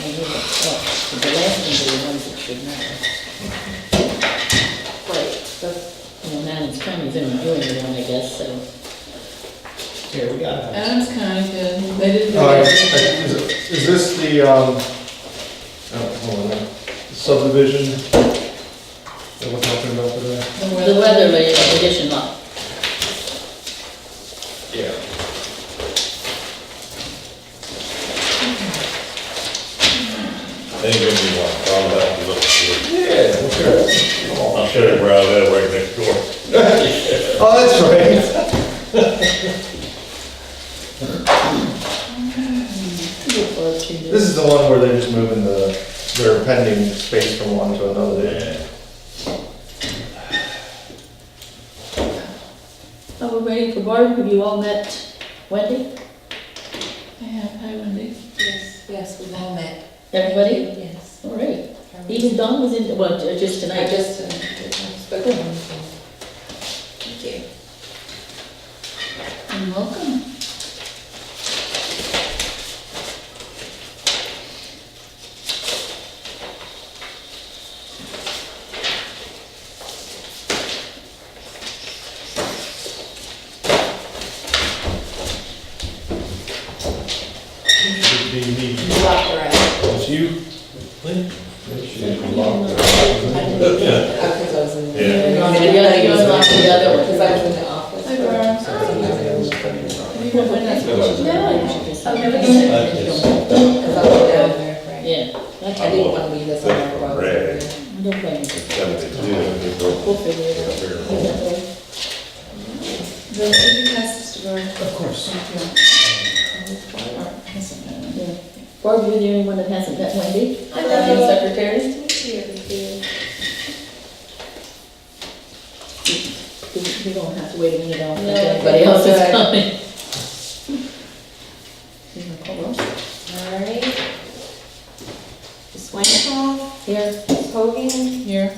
Oh, the last ones are the ones that should matter. Right, but, you know, Adams County's in doing the one, I guess, so. Here, we got it. Adams County did, they did. Is this the, hold on, subdivision that we're talking about today? The Weatherly addition lot. Yeah. Then give me one, I'll have to look through it. Yeah, sure. I'm sure we're out there right next door. Oh, that's right. This is the one where they're just moving their pending space from one to another. Yeah. Oh, we're waiting for Barb. Have you all met Wendy? I have, hi Wendy. Yes, yes, we've all met. Everybody? Yes. All right. Even Dawn was in, well, just I tonight. just spoke to him. Thank you. And welcome. Should be me. You locked her out. It's you? Lynn? Should be locked. Because I was in. Yeah. You unlocked the other one. Because I was in the office. Hi, Barb. You know, when that's what you know, you should just- Okay, we Because I was down there, right? Yeah, that's I didn't want to leave us on our road. Red. no problem. 72. We'll figure it out. The city passes to Barb. Of course. Yeah. Barb, you're the only one that hasn't met Wendy. Hello. Acting secretary. We don't have to wait a minute, I don't think No, anybody else is okay. coming. You wanna call Ross? All right. Ms. Weintraub, Here. Ms. Hogan, Here.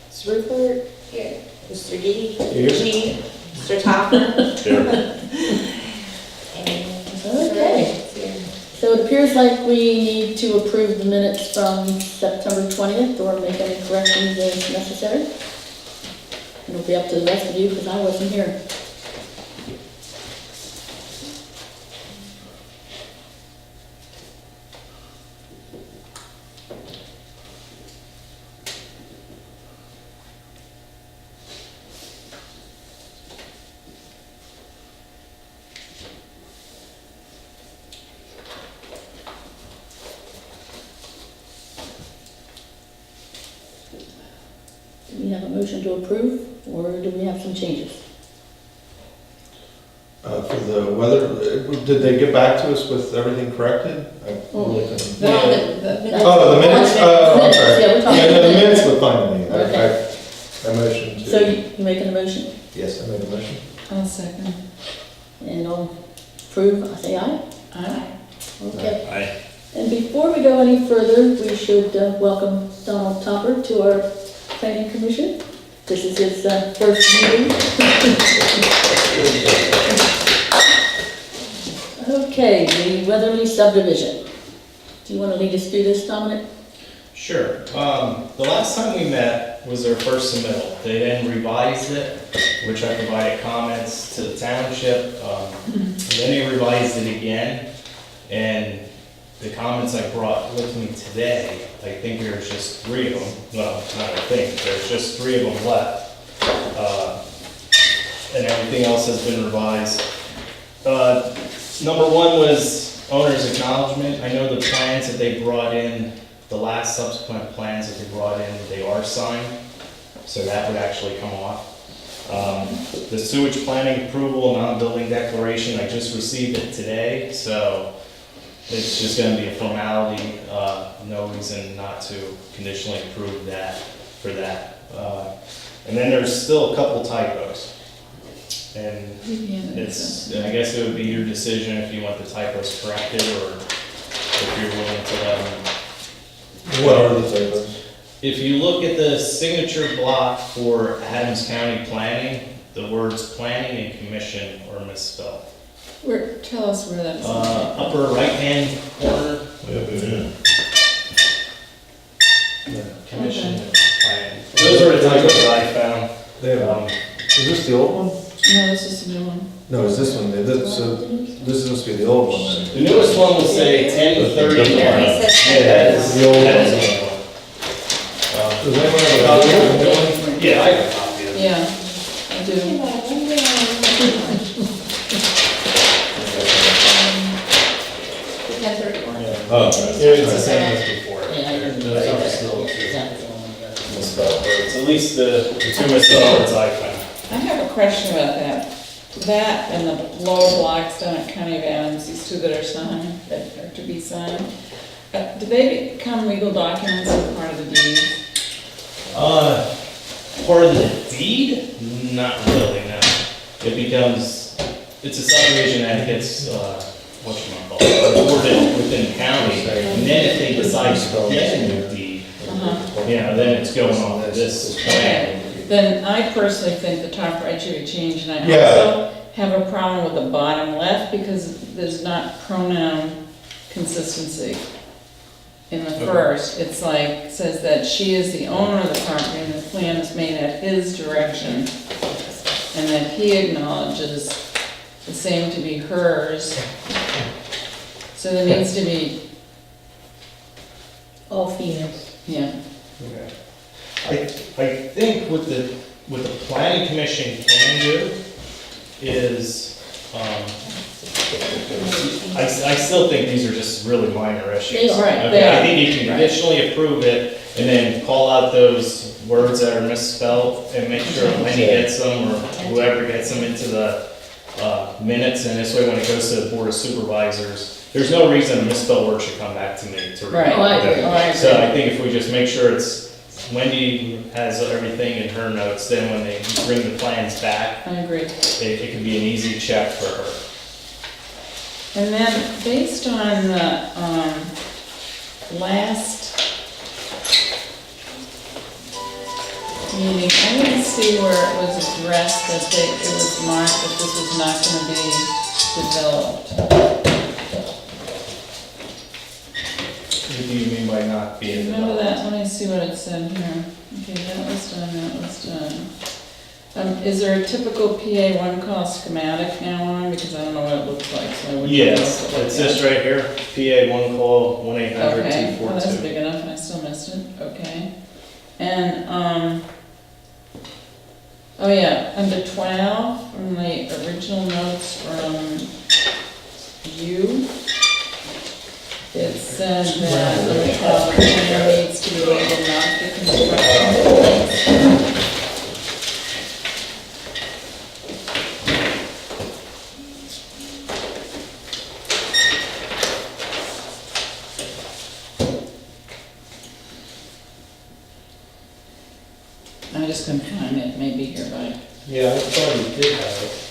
Ms. Rupert. Here. Mr. Gee. Here. G. Mr. Topper. Here. And Okay. So it appears like we need to approve the minutes from September 20th or make any corrections as necessary. And it'll be up to the rest of you because I wasn't here. Do we have a motion to approve or do we have some changes? For the weather, did they get back to us with everything corrected? I really couldn't. No, the Oh, the minutes? Oh, I'm sorry. Yeah, we're talking Yeah, no, the minutes. minutes look fine to me. Okay. I motion to. So you making a motion? Yes, I made a motion. I'll second. And I'll approve, I say aye? Aye. Okay. Aye. And before we go any further, we should welcome Donald Topper to our planning commission. This is his first meeting. Okay, the Weatherly subdivision. Do you want to lead us through this, Dominic? Sure. The last time we met was their first submittal. They then revised it, which I provided comments to the township. And then they revised it again. And the comments I brought with me today, I think there's just 3 of them. Well, not I think, there's just 3 of them left. And everything else has been revised. Number 1 was owner's acknowledgement. I know the plans that they brought in, the last subsequent plans that they brought in, they are signed, so that would actually come off. The sewage planning approval and non-building declaration, I just received it today, so it's just gonna be a formality, no reason not to conditionally approve that for that. And then there's still a couple typos. And it's, I guess it would be your decision if you want the typos corrected or if you're willing to let them. What are the typos? If you look at the signature block for Adams County Planning, the words planning and commission are misspelled. Tell us where that is. Upper right-hand corner, Yeah. sort of typos I found. They have, is this the old one? No, this is the new one. No, is this one, so this must be the old one then. The newest one will say 10:31. Yeah, he said Yeah, that is The old one. that is the old one. Does anyone have a copy of the new one? Yeah, I got a copy of it. Yeah, I do. 10:31. Oh, Yeah, it's the same as before. Yeah, I didn't. Those are still two Exactly. the one we got. misspelled words, at least the two misspelled words I found. I have a question about that. That and the lower blocks down at County of Adams, these two that are signed, that are to be signed, do they become legal documents or part of the deed? Part of the deed? Not really, no. It becomes, it's a subdivision that gets, recorded within the county. And then if they decide to get a new deed, then it's going on to this plan. Then I personally think the top right should be changed, and I Yeah. also have a problem with the bottom left because there's not pronoun consistency. In the first, it's like, says that she is the owner of the property and the plan is made at his direction, and that he acknowledges the same to be hers. So there needs to be, All females. yeah, Okay. I think what the planning commission can do is, I still think these are just really minor issues. They are. Right, Okay, they I are. think you can conditionally approve it and then call out those words that are misspelled and make sure Lenny gets them or whoever gets them into the minutes, and this way when it goes to the board of supervisors, there's no reason a misspelled word should come back to me to read. right. Oh, I agree. Oh, I agree. So I think if we just make sure Wendy has everything in her notes, then when they bring the plans back, I agree. it can be an easy check for her. And then, based on the, last meeting, I didn't see where it was addressed that it was marked that this was not gonna be developed. What do you mean by not being Remember developed? that? Let me see what it said here. Okay, that was done. Is there a typical PA one call schematic now on? Because I don't know what it looks like, so I wouldn't. Yes, it's this right here, PA 1 call 1-800-242. Okay, well, that's big enough, I still missed it, okay. And, oh yeah, under 12, from the original notes from you, it said that number 12, the plan needs to be labeled not for construction. I just couldn't find it, maybe here by, Yeah, I thought you did have it.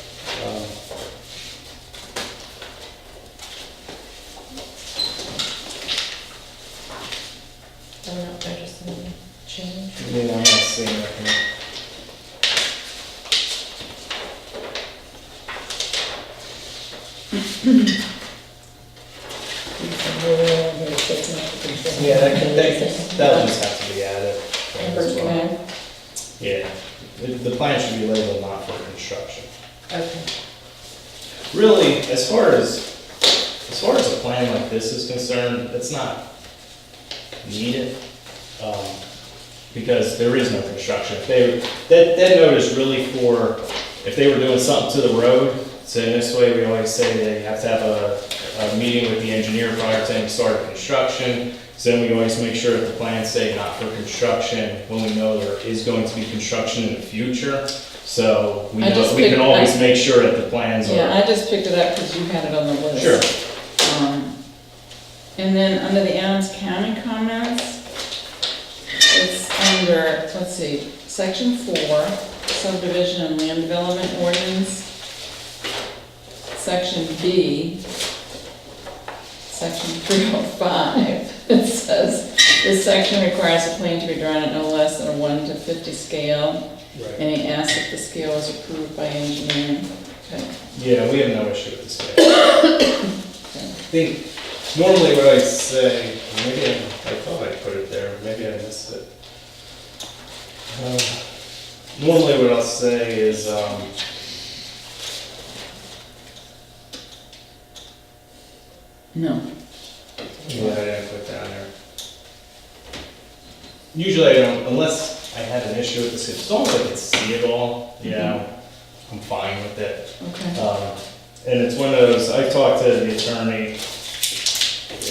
I don't know if there's just some change. Yeah, I'm not seeing it here. Yeah, that'll just have to be added. as well. okay, Yeah, the plan should be labeled not for construction. Okay. Really, as far as a plan like this is concerned, it's not needed, because there is no construction. That note is really for, if they were doing something to the road, so in this way, we always say that you have to have a meeting with the engineer prior to any start of construction. So then we always make sure that the plans say not for construction, when we know there is going to be construction in the future. So we I just can picked- always make sure that the plans are. yeah, I just picked it up because you had it on the list. Sure. And then under the Adams County comments, it's under, let's see, section 4, subdivision and land development ordinance. Section B, section 305, it says, this section requires a plan to be drawn at no less than a 1:50 scale. Right. And he asked if the scale was approved by engineering. Okay. Yeah, we have no issue with this. I think, normally what I say, maybe I thought I put it there, maybe I missed it. Normally what I'll say is, No. what I didn't put down there. Usually I don't, unless I had an issue with this, as long as I can see it all, I'm fine with it. Okay. And it's one of those, I talked to the attorney,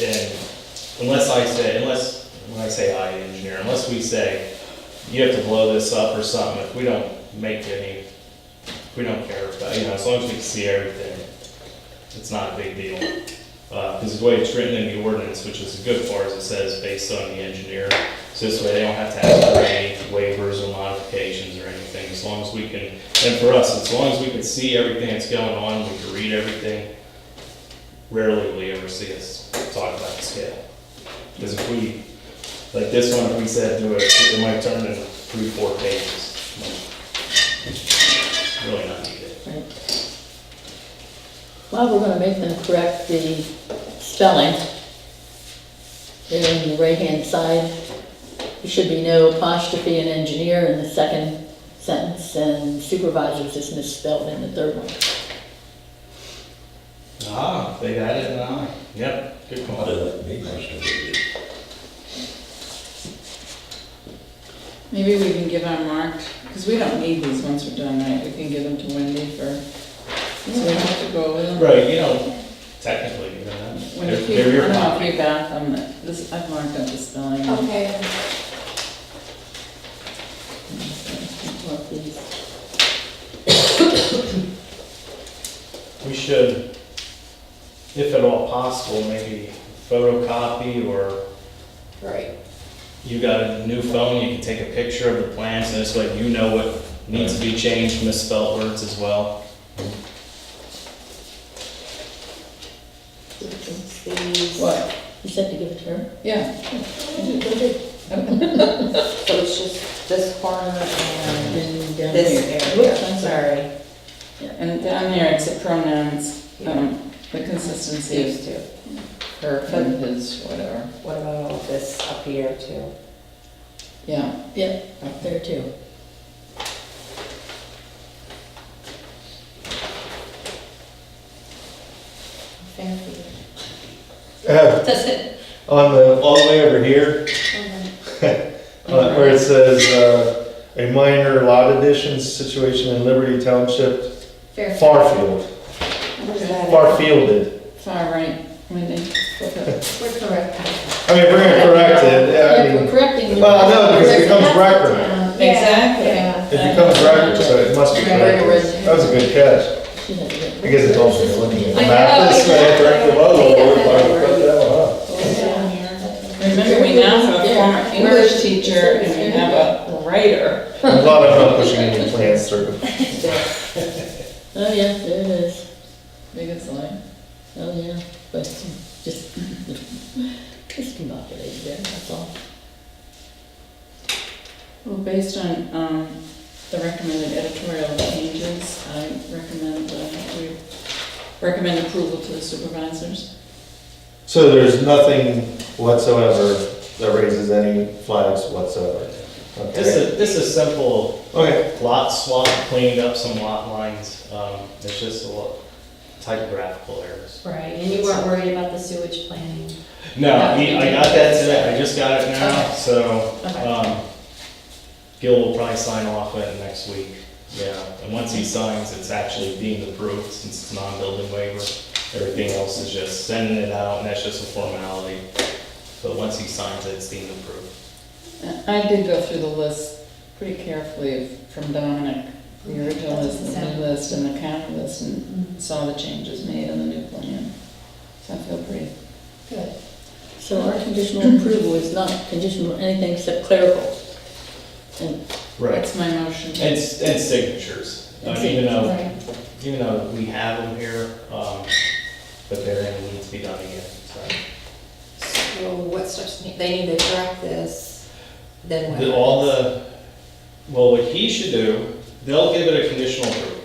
and when I say I, engineer, unless we say, you have to blow this up or something, if we don't we don't care about, as long as we can see everything, it's not a big deal. Because the way it's written in the ordinance, which is a good part, is it says based on the engineer. So this way they don't have to ask for any waivers or modifications or anything, as long as we can, and for us, as long as we can see everything that's going on, we can read everything, rarely will you ever see us talk about the scale. Because if we, like this one, if we said do it might turn into 3-4 pages. It's really not needed. Right. Well, we're gonna make them correct the spelling. There on the right-hand side, there should be no apostrophe in engineer in the second sentence, and supervisors is misspelled in the third one. Ah, they got it now. Yep, good call. Maybe we can give our marked, because we don't need these once we're done, right? We can give them to Wendy for, so we don't have to go over them. Right, technically, When they're you they're keep, your I don't know property. if you got them, this, I've marked up the spelling. Okay. Mark these. We should, if at all possible, maybe photocopy, or Right. you got a new phone, you can take a picture of the plans, and this way you know what needs to be changed, misspelled words as well. What? You said to give it to her? Yeah. So it's just this corner and And down this here. area, Whoops, I'm sorry. sorry. And down there, it's the pronouns, the consistency These two. her and his, whatever. What about all this up here too? Yeah. Yeah, up there too. Fancy. Does it? All the way over here, where it says, a minor lot addition situation in Liberty Township, Farfield, What is that? Farfielded. Far right, Wendy. Flip it. We're correct. I mean, if we're gonna correct it, yeah, I Yeah, we're mean, correcting. well, no, because it becomes record. Exactly. Yeah. It becomes record, so it must be corrected. That was a good catch. She has it. I guess it's also looking at the I map know, this way, exactly. correct the bubble, why don't we cut that one off? Remember, we now have a former English teacher and we have a writer. I'm glad I'm not pushing any plans through. Oh, yeah, there it is. Biggest line. Oh, yeah, but just combobulated there, that's all. Well, based on the recommended editorial changes, I recommend, we recommend approval to the supervisors. So there's nothing whatsoever that raises any flags whatsoever? Okay. This is simple Okay, lot swap, cleaned up some lot lines, it's just a lot typographical errors. Right, and you weren't worried about the sewage planning? No, I got that today, I just got it now, Okay. so, Okay. Gil will probably sign off on it next week, yeah. And once he signs, it's actually deemed approved, since it's non-building waiver. Everything else is just sending it out, and that's just a formality. But once he signs it, it's deemed approved. I did go through the list pretty carefully from Dominic, the original list, the new list, and the county list, and saw the changes made on the new plan. So I feel pretty Good. So our conditional approval is not conditional on anything except clerical. And That's my motion. And signatures, even though we have them here, but they're gonna need to be done again, so. So what steps they need to correct this, then what? Well, what he should do, they'll give it a conditional approval.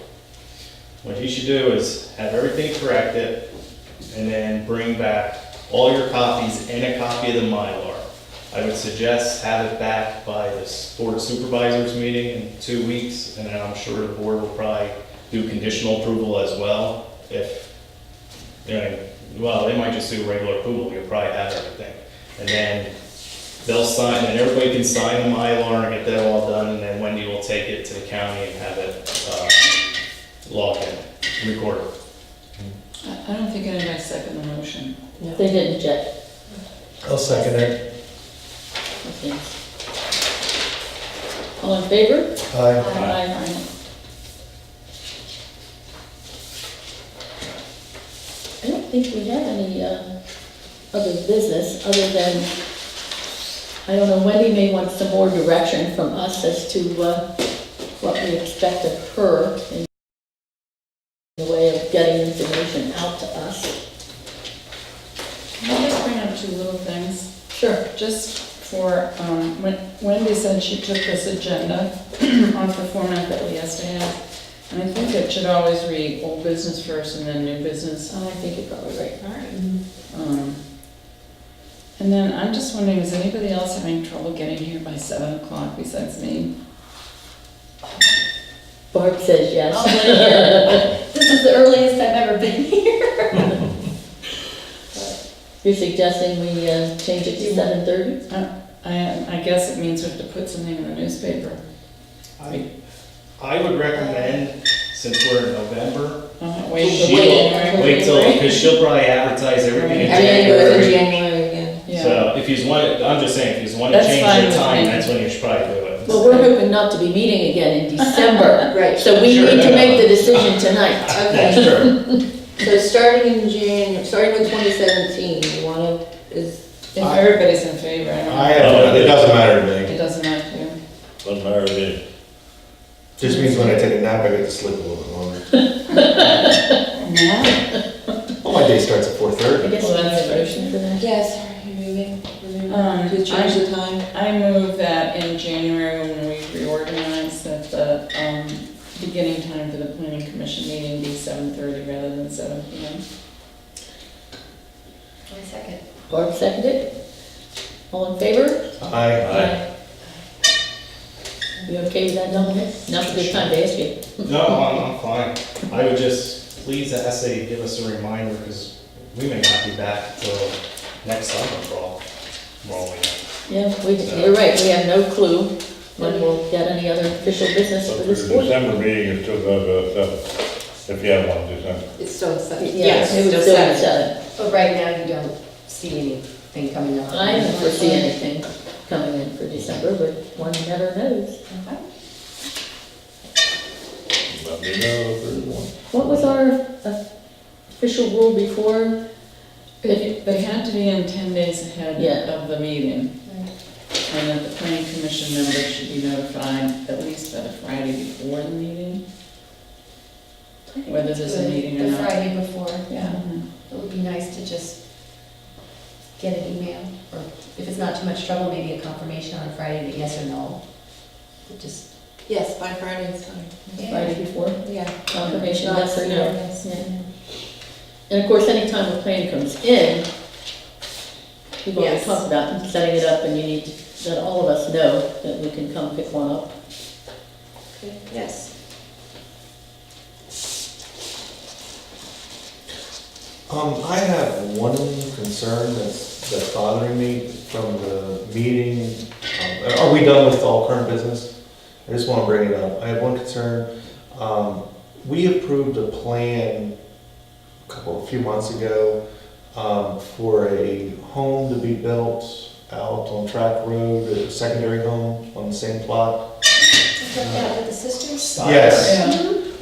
What he should do is have everything corrected, and then bring back all your copies and a copy of the Mylar. I would suggest have it back by the board of supervisors meeting in 2 weeks, and then I'm sure the board will probably do conditional approval as well. If, you know, well, they might just do regular approval, you'll probably have everything. And then they'll sign, and everybody can sign the Mylar and get that all done, and then Wendy will take it to the county and have it logged in, recorded. I don't think anybody seconded the motion. No. They didn't yet. I'll second it. Okay. All in favor? Aye. Aye. I don't think we have any other business, other than, I don't know, Wendy may want some more direction from us as to what we expect of her in the way of getting information out to us. Can I just bring up 2 little things? Sure. Just for, when Wendy said she took this agenda off the format that we used to have, and I think it should always read old business first and then new business. I think you're probably right. All right. And then I'm just wondering, is anybody else having trouble getting here by 7 o'clock besides me? Barb says yes. I'll let you- This is the earliest I've ever been here. You're suggesting we change it to 7:30? I guess it means we have to put something in the newspaper. I would recommend, since we're in November, wait till, because she'll probably advertise everything in January. January again. Yeah. So if you want, I'm just saying, if you want to That's change fine the with time, me. that's when you should probably do it. Well, we're hoping not to be meeting again in December. Right. So we Sure. need to make the decision tonight. Okay, Sure. so starting in starting with 2017, you wanna, is, If everybody's in favor, I don't I know. have, it doesn't matter to me. It doesn't matter to you. Doesn't matter to me. Just means when I take a nap, I get to sleep a little bit longer. Yeah. Well, my day starts at I 4:30. guess we need a motion for that. yes, you're moving, To change the time? I move that in January when we reorganize, that the beginning time for the planning commission meeting be 7:30 rather than 7 PM. My second. Barb seconded. All in favor? Aye. You okay with that, Dominic? Now's a good time to ask you. No, I'm fine. I would just, please ask they give us a reminder, because we may not be back till next summer for all we know. Yeah, you're right, we have no clue when we'll get any other official business So for for this the board. December meeting, it's still gonna go to 7, if you have one in December. It's still set. Yes, it would still be 7. But right now, you don't see anything coming up. I don't foresee anything coming in for December, but one never knows. Okay. Let me know if there's one. What was our official rule before? They had to be in 10 days ahead Yeah. of the meeting, and that the planning commission members should be notified at least by the Friday before the meeting, whether there's a meeting or The not. Friday before, yeah. Mhm. It would be nice to just get an email, or if it's not too much trouble, maybe a confirmation on Friday, that yes or no. But just, Yes, by Friday is fine. Friday before? Yeah. Confirmation, Not yes or no? yes. Yeah. And of course, anytime a plan comes in, we've already Yes. talked about setting it up, and you need to let all of us know that we can come pick one up. Okay, yes. I have one concern that's bothering me from the meeting. Are we done with all current business? I just want to bring it up. I have one concern. We approved a plan a few months ago for a home to be built out on Track Road, a secondary home on the same plot. is that that with the sisters? Yes.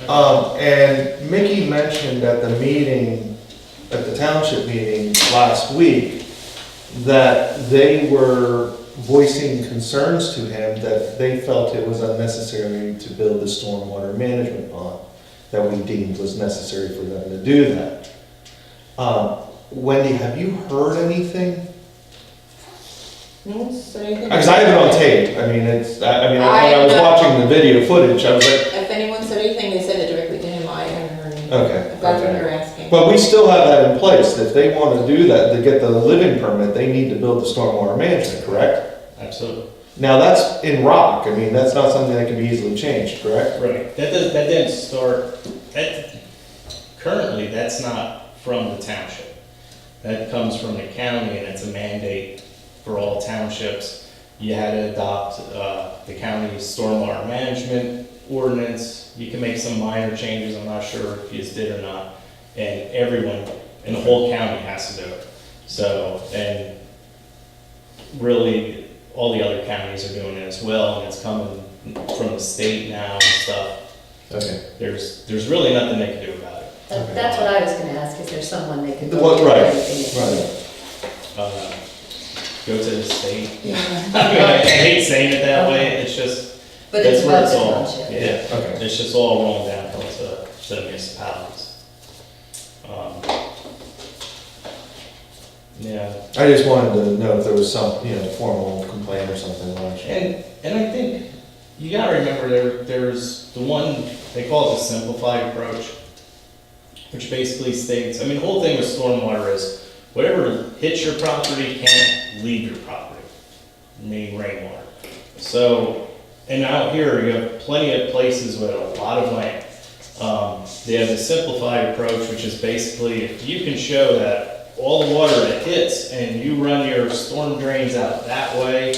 Yeah. And Mickey mentioned at the meeting, at the township meeting last week, that they were voicing concerns to him that they felt it was unnecessary to build the stormwater management pond, that we deemed was necessary for them to do that. Wendy, have you heard anything? No one said anything? Because I have it on tape. I mean, when I was watching the video footage, I was like, If anyone said anything, they said it directly to him. I haven't heard anything. Okay. If that's what okay. you're asking. But we still have that in place. If they want to do that, to get the living permit, they need to build the stormwater management, correct? Absolutely. Now, that's in rock. I mean, that's not something that can be easily changed, correct? Right, that didn't start, currently, that's not from the township. That comes from the county, and it's a mandate for all townships. You had to adopt, the county's stormwater management ordinance. You can make some minor changes, I'm not sure if you just did or not. And everyone in the whole county has to do it. So, and really, all the other counties are doing it as well, and it's coming from the state now and stuff. Okay. There's really nothing they can do about it. That's what I was gonna ask, is there someone they could go Well, to? right, Everything? right. Go to the state. Yeah. I mean, I hate saying it that way, it's just, But that's it's where above it's the all, township. yeah. Okay. It's just all rolling down to the municipalities. Yeah. I just wanted to know if there was some, formal complaint or something. And I think, you gotta remember, there's the one, they call it the simplified approach, which basically states, I mean, the whole thing with stormwater is, whatever hits your property can't leave your property, meaning rainwater. So, and out here, you have plenty of places with a lot of land. They have the simplified approach, which is basically, if you can show that all the water that hits and you run your storm drains out that way,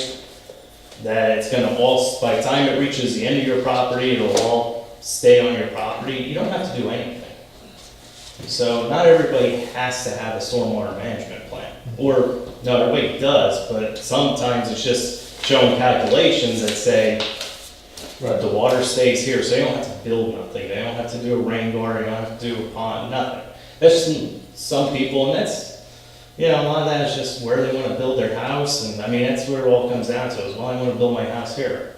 that it's gonna all, by the time it reaches the end of your property, it'll all stay on your property, you don't have to do anything. So not everybody has to have a stormwater management plan, or, no, everybody does, but sometimes it's just showing calculations that say, the water stays here, so they don't have to build nothing, they don't have to do a rain garden, they don't have to do a pond, nothing. That's some people, and that's, a lot of that is just where they wanna build their house, and I mean, that's where it all comes down to, is, well, I wanna build my house here.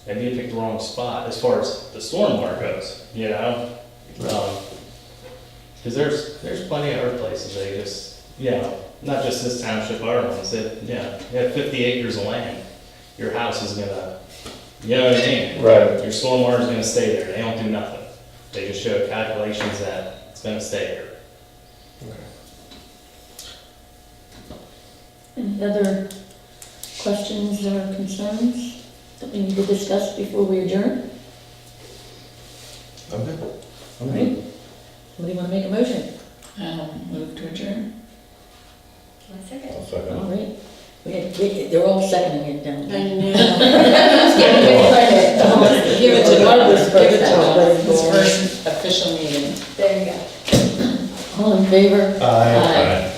Maybe you picked the wrong spot, as far as the stormwater goes, Cause there's plenty of other places, they just, not just this township, our ones, that, you have 50 acres of land, your house is gonna, you know what I mean? Right. Your stormwater is gonna stay there, they don't do nothing. They just show calculations that it's gonna stay there. Any other questions or concerns that we need to discuss before we adjourn? Okay. All right. Somebody want to make a motion? Move to adjourn. One second. I'll second All it. right. They're all seconding it down I there. know. Give it to One of us give it to first. this first official meeting. There you go. All in favor? Aye. Aye.